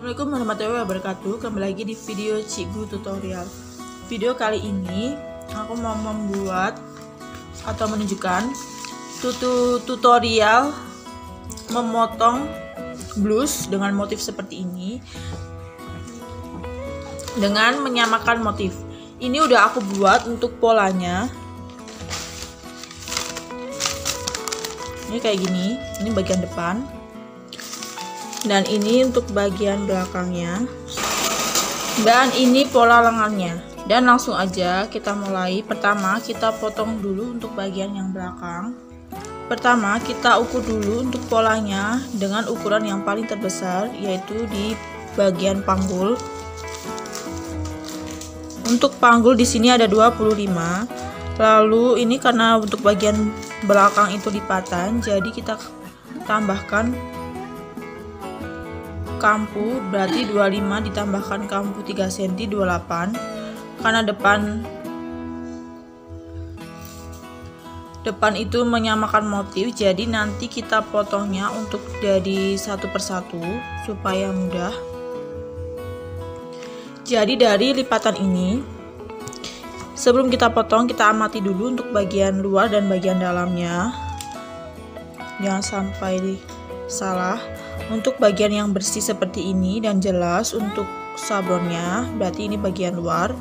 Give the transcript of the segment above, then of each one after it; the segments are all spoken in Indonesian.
Assalamualaikum warahmatullahi wabarakatuh. Kembali lagi di video Cikgu tutorial. Video kali ini aku mau membuat atau menunjukkan tutorial memotong blus dengan motif seperti ini dengan menyamakan motif. Ini udah aku buat untuk polanya. Ini kayak gini, ini bagian depan. Dan ini untuk bagian belakangnya. Dan ini pola lengannya. Dan langsung aja kita mulai. Pertama kita potong dulu untuk bagian yang belakang. Pertama kita ukur dulu untuk polanya dengan ukuran yang paling terbesar, yaitu di bagian panggul. Untuk panggul di sini ada 25. Lalu ini karena untuk bagian belakang itu lipatan, jadi kita tambahkan kampu, berarti 25 ditambahkan kampu 3 cm 28. Karena depan itu menyamakan motif, jadi nanti kita potongnya untuk jadi satu persatu supaya mudah. Jadi dari lipatan ini, sebelum kita potong, kita amati dulu untuk bagian luar dan bagian dalamnya, jangan sampai salah. Untuk bagian yang bersih seperti ini dan jelas untuk sablonnya, berarti ini bagian luar.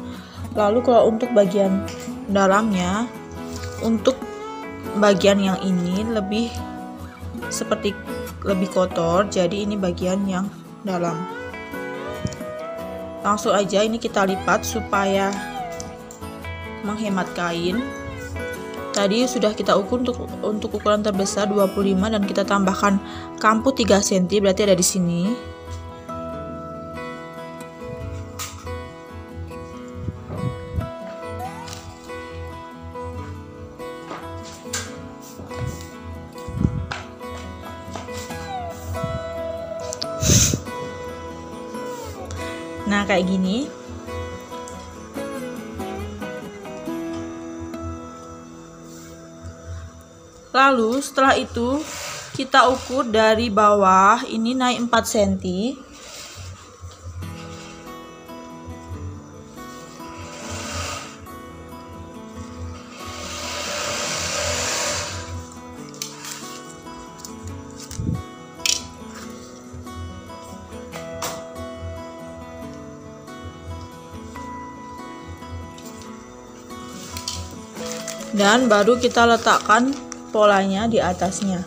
Lalu kalau untuk bagian dalamnya, untuk bagian yang ini lebih kotor, jadi ini bagian yang dalam. Langsung aja ini kita lipat supaya menghemat kain. Tadi sudah kita ukur untuk ukuran terbesar 25 dan kita tambahkan kampu 3 cm, berarti ada di sini. Nah, kayak gini. Lalu setelah itu kita ukur dari bawah, ini naik 4 cm. Dan baru kita letakkan polanya di atasnya.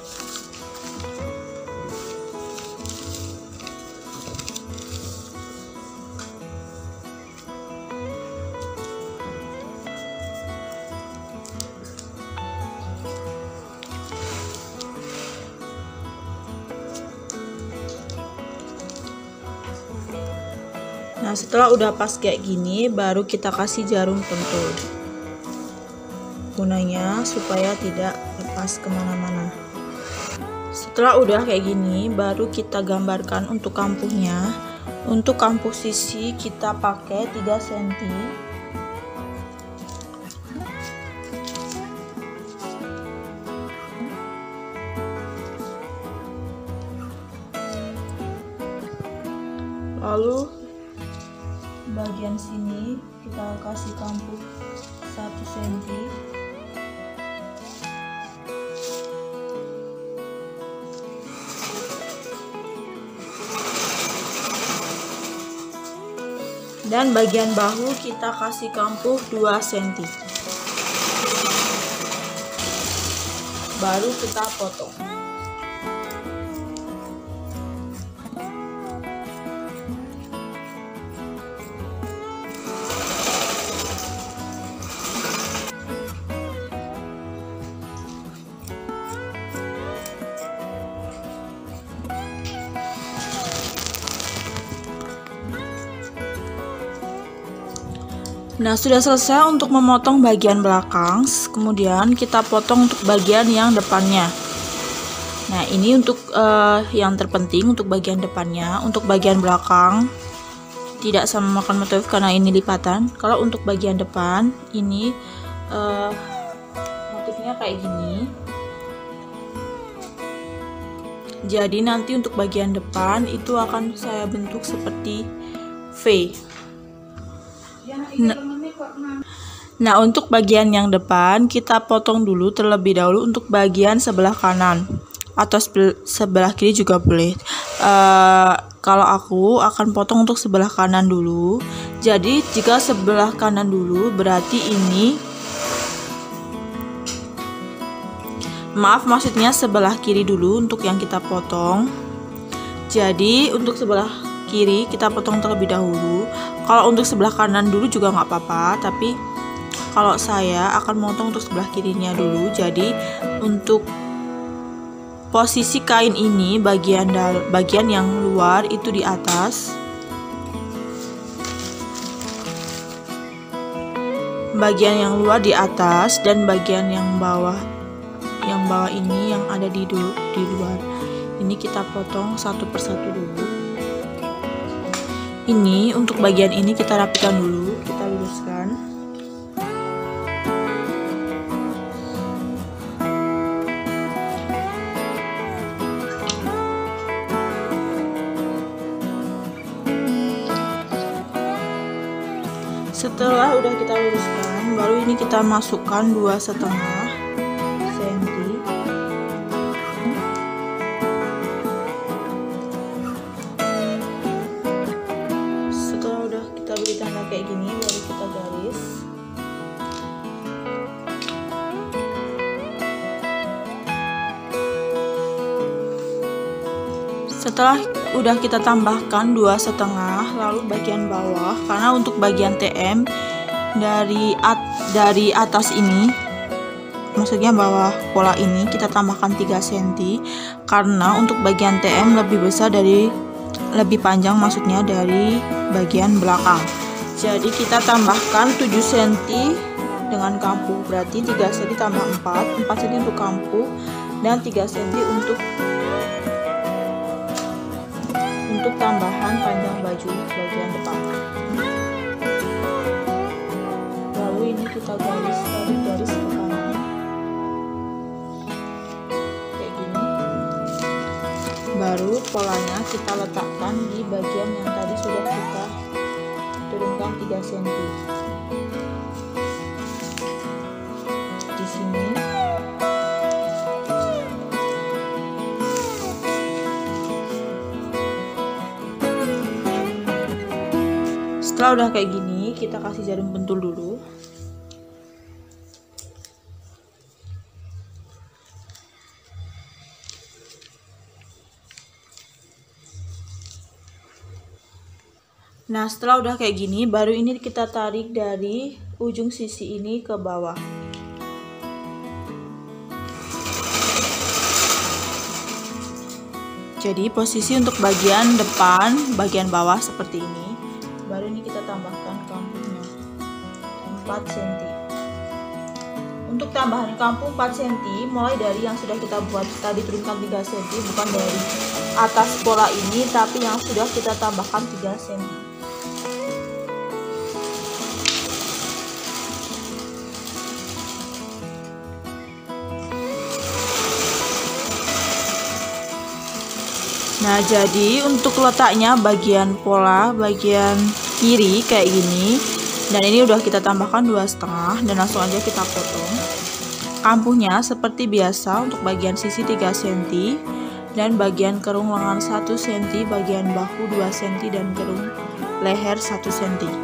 Nah, setelah udah pas kayak gini, baru kita kasih jarum pentul. Gunanya supaya tidak lepas kemana-mana. Setelah udah kayak gini, baru kita gambarkan untuk kampuhnya. Untuk kampuh sisi kita pakai 3 cm. Lalu bagian sini kita kasih kampuh 1 cm. Dan bagian bahu kita kasih kampuh 2 cm. Baru kita potong. Nah, sudah selesai untuk memotong bagian belakang. Kemudian kita potong untuk bagian yang depannya. Nah, ini untuk yang terpenting untuk bagian depannya. Untuk bagian belakang tidak sama makan motif karena ini lipatan. Kalau untuk bagian depan ini motifnya kayak gini. Jadi nanti untuk bagian depan itu akan saya bentuk seperti V. Nah, untuk bagian yang depan kita potong dulu terlebih dahulu untuk bagian sebelah kanan atau sebelah kiri juga boleh. Kalau aku akan potong untuk sebelah kanan dulu. Jadi jika sebelah kanan dulu berarti ini, maksudnya sebelah kiri dulu untuk yang kita potong. Jadi untuk sebelah kiri kita potong terlebih dahulu. Kalau untuk sebelah kanan dulu juga nggak apa-apa, tapi kalau saya akan memotong untuk sebelah kirinya dulu. Jadi untuk posisi kain ini bagian yang luar itu di atas, bagian yang luar di atas, dan bagian yang bawah ini yang ada di luar ini kita potong satu persatu dulu. Ini untuk bagian ini kita rapikan dulu, kita luruskan. Setelah udah kita luruskan, baru ini kita masukkan 2,5 cm. Setelah udah kita beri tanda kayak gini, baru kita garis. Setelah udah kita tambahkan 2,5, lalu bagian bawah, karena untuk bagian TM dari atas ini, maksudnya bawah pola ini kita tambahkan 3 cm, karena untuk bagian TM lebih panjang, maksudnya dari bagian belakang. Jadi kita tambahkan 7 cm dengan kampuh, berarti 3 cm tambah 4 cm untuk kampuh dan 3 cm untuk tambahan panjang baju bagian depan. Lalu ini kita garis ke kanan kayak gini. Baru polanya kita letakkan di bagian yang tadi sudah kita turunkan 3 cm di sini. Setelah udah kayak gini, kita kasih jarum pentul dulu. Nah, setelah udah kayak gini, baru ini kita tarik dari ujung sisi ini ke bawah. Jadi posisi untuk bagian depan, bagian bawah seperti ini. Baru ini kita tambahkan kampuhnya 4 cm. Untuk tambahan kampuh 4 cm mulai dari yang sudah kita buat tadi turunkan 3 cm, bukan dari atas pola ini, tapi yang sudah kita tambahkan 3 cm. Nah, jadi untuk letaknya bagian pola bagian kiri kayak gini, dan ini udah kita tambahkan 2,5 dan langsung aja kita potong. Kampuhnya seperti biasa untuk bagian sisi 3 cm dan bagian kerung lengan 1 cm, bagian bahu 2 cm dan kerung leher 1 cm.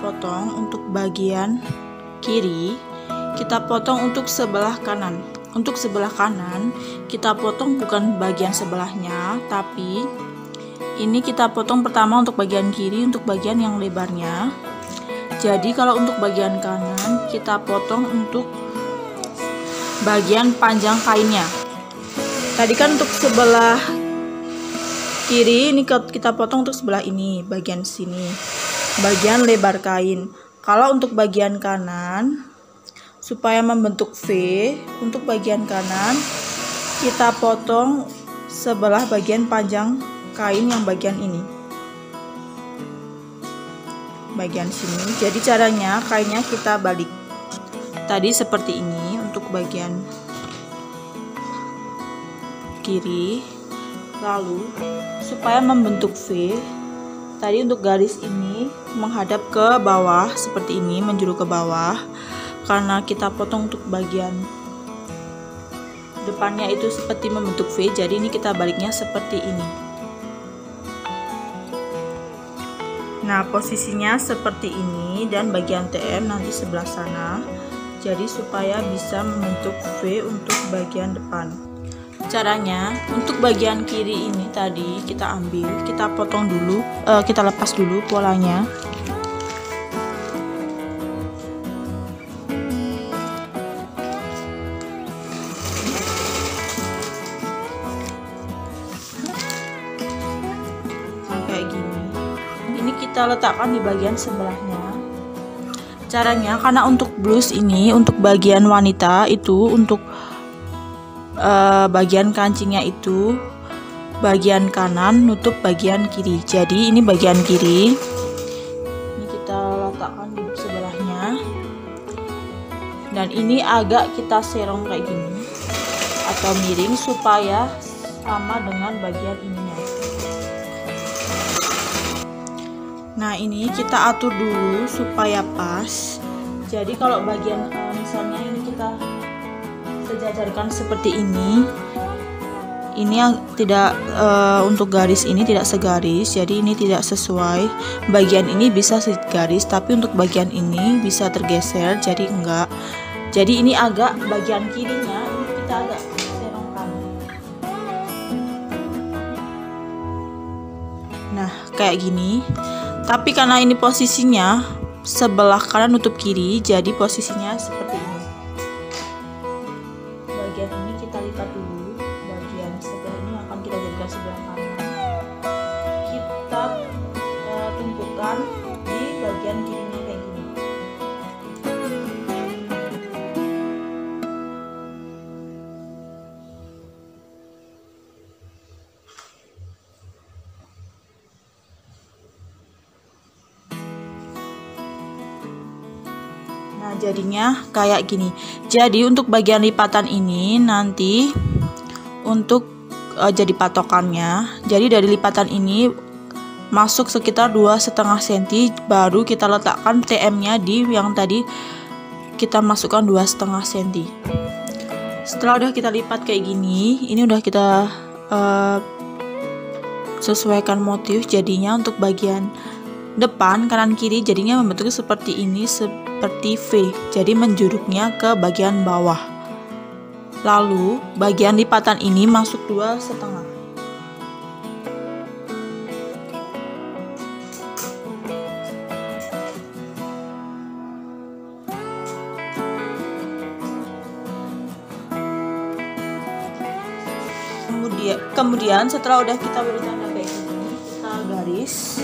potong untuk bagian kiri, kita potong untuk sebelah kanan. Untuk sebelah kanan, kita potong bukan bagian sebelahnya, tapi ini kita potong pertama untuk bagian kiri, untuk bagian yang lebarnya. Jadi kalau untuk bagian kanan, kita potong untuk bagian panjang kainnya. Tadi kan untuk sebelah kiri, ini kita potong untuk sebelah ini, bagian sini, bagian lebar kain. Kalau untuk bagian kanan, supaya membentuk V, untuk bagian kanan kita potong sebelah bagian panjang kain yang bagian ini, bagian sini. Jadi caranya kainnya kita balik tadi seperti ini untuk bagian kiri. Lalu supaya membentuk V, tadi untuk garis ini menghadap ke bawah seperti ini, menjuru ke bawah. Karena kita potong untuk bagian depannya itu seperti membentuk V, jadi ini kita baliknya seperti ini. Nah, posisinya seperti ini, dan bagian TM nanti sebelah sana. Jadi supaya bisa membentuk V untuk bagian depan. Caranya, untuk bagian kiri ini tadi kita ambil, kita potong dulu, kita lepas dulu polanya. Kayak gini. Ini kita letakkan di bagian sebelahnya. Caranya, karena untuk blus ini, untuk bagian wanita itu, untuk bagian kancingnya itu bagian kanan nutup bagian kiri. Jadi ini bagian kiri. Ini kita letakkan di sebelahnya. Dan ini agak kita serong kayak gini atau miring supaya sama dengan bagian ininya. Nah, ini kita atur dulu supaya pas. Jadi kalau bagian misalnya ini kita sejajarkan seperti ini yang tidak untuk garis ini tidak segaris, jadi ini tidak sesuai. Bagian ini bisa segaris, tapi untuk bagian ini bisa tergeser, jadi enggak. Jadi ini agak bagian kirinya ini kita agak serongkan. Nah, kayak gini. Tapi karena ini posisinya sebelah kanan nutup kiri, jadi posisinya seperti ini. Bagian ini kita lipat dulu, bagian sebelah ini akan kita jadikan sebelah kanan. Kita tumpukan di bagian kirinya kayak gini. Nah, jadinya kayak gini. Jadi untuk bagian lipatan ini nanti untuk jadi patokannya. Jadi dari lipatan ini masuk sekitar 2,5 cm, baru kita letakkan TM-nya di yang tadi kita masukkan 2,5 cm. Setelah udah kita lipat kayak gini, ini udah kita sesuaikan motif. Jadinya untuk bagian depan kanan kiri jadinya membentuk seperti ini, seperti V, jadi menjuruknya ke bagian bawah. Lalu bagian lipatan ini masuk 2,5. Kemudian setelah udah kita beri tanda kayak gini, kita garis.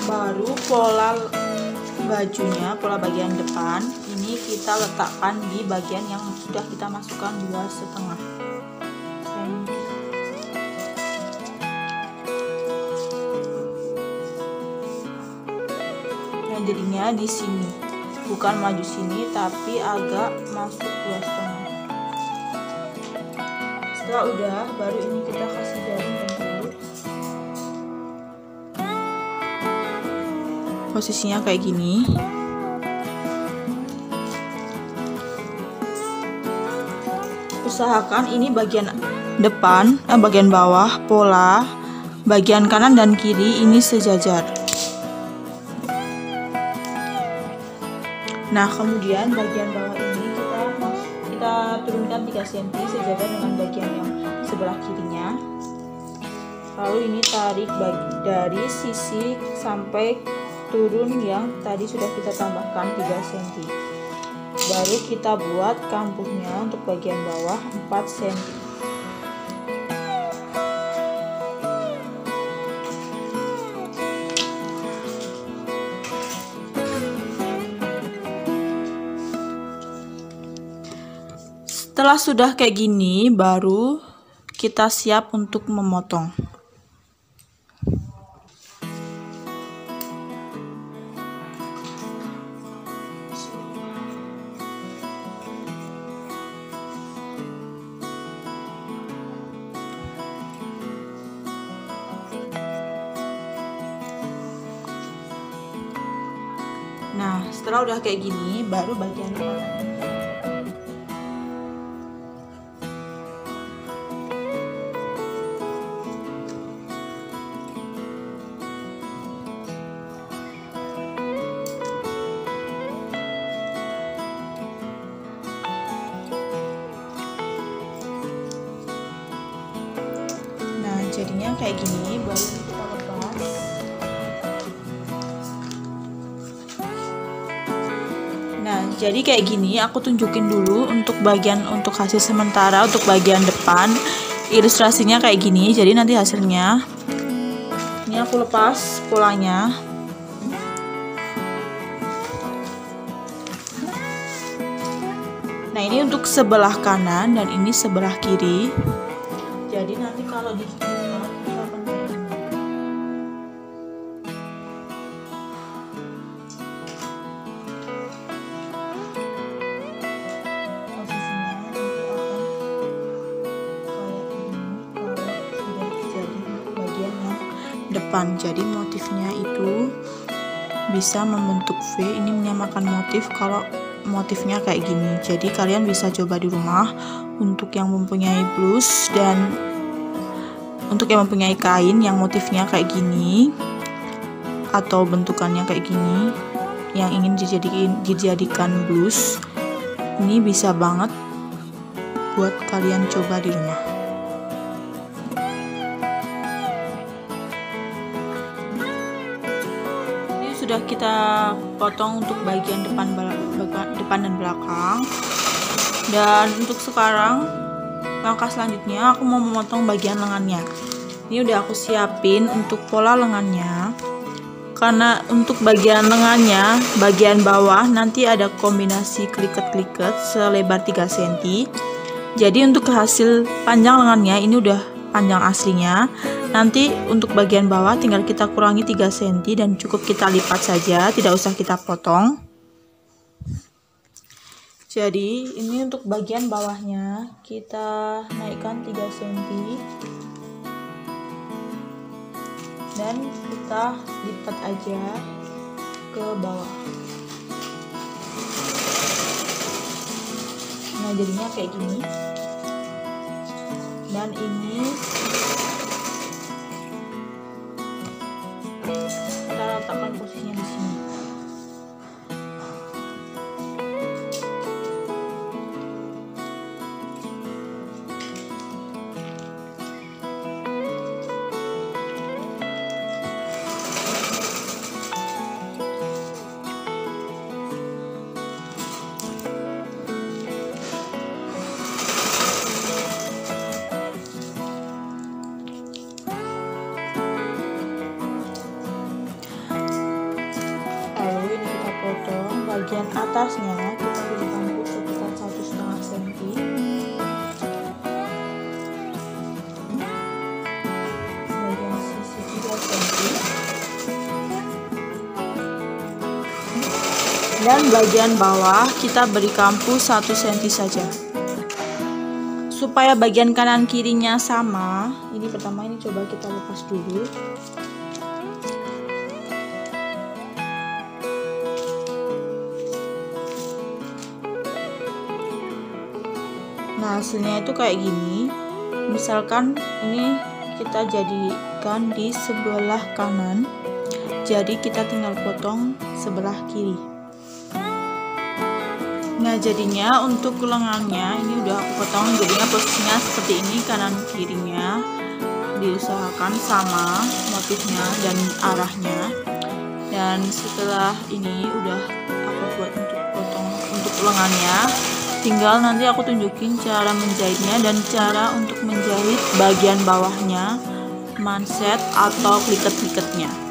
Baru pola bajunya, pola bagian depan ini kita letakkan di bagian yang sudah kita masukkan 2,5 cm. Nah, jadinya di sini bukan maju sini tapi agak masuk 2,5. Setelah udah, baru ini kita kasih garis dulu. Posisinya kayak gini. usahakan ini bagian depan, bagian bawah, pola, bagian kanan dan kiri ini sejajar. Nah, kemudian bagian bawah ini kita turunkan 3 cm sejajar dengan bagian yang sebelah kirinya. Lalu ini tarik dari sisi sampai turun yang tadi sudah kita tambahkan 3 cm. Baru kita buat kampuhnya untuk bagian bawah 4 cm. Setelah sudah kayak gini, baru kita siap untuk memotong. Nah, setelah udah kayak gini, baru bagian depan. Nah, jadinya kayak gini, baru kita lepas. Nah, jadi kayak gini aku tunjukin dulu untuk hasil sementara untuk bagian depan. Ilustrasinya kayak gini. Jadi nanti hasilnya ini aku lepas polanya. Nah, ini untuk sebelah kanan dan ini sebelah kiri. Jadi nanti kalau di depan, jadi motifnya itu bisa membentuk V. Ini menyamakan motif kalau motifnya kayak gini. Jadi kalian bisa coba di rumah untuk yang mempunyai blus dan untuk yang mempunyai kain yang motifnya kayak gini atau bentukannya kayak gini yang ingin dijadikan blus, ini bisa banget buat kalian coba di rumah. Sudah kita potong untuk bagian depan dan belakang. Dan untuk sekarang langkah selanjutnya aku mau memotong bagian lengannya. Ini udah aku siapin untuk pola lengannya. Karena untuk bagian lengannya, bagian bawah nanti ada kombinasi kliket-kliket selebar 3 cm. Jadi untuk hasil panjang lengannya ini udah panjang aslinya. Nanti untuk bagian bawah tinggal kita kurangi 3 cm dan cukup kita lipat saja, tidak usah kita potong. Jadi ini untuk bagian bawahnya kita naikkan 3 cm dan kita lipat aja ke bawah. Nah, jadinya kayak gini. Dan ini kita letakkan posisinya di sini. Bagian atasnya kita beri kampu sekitar 1,5 cm. Bagian sisi 3 cm. Dan bagian bawah kita beri kampu 1 cm saja. Supaya bagian kanan kirinya sama, ini pertama ini coba kita lepas dulu. Nah, hasilnya itu kayak gini. Misalkan ini kita jadikan di sebelah kanan, jadi kita tinggal potong sebelah kiri. Nah, jadinya untuk lengannya ini udah aku potong, jadinya posisinya seperti ini, kanan kirinya diusahakan sama motifnya dan arahnya. Dan setelah ini udah aku buat untuk potong untuk lengannya, tinggal nanti aku tunjukin cara menjahitnya dan cara untuk menjahit bagian bawahnya, manset atau pliket-pliketnya.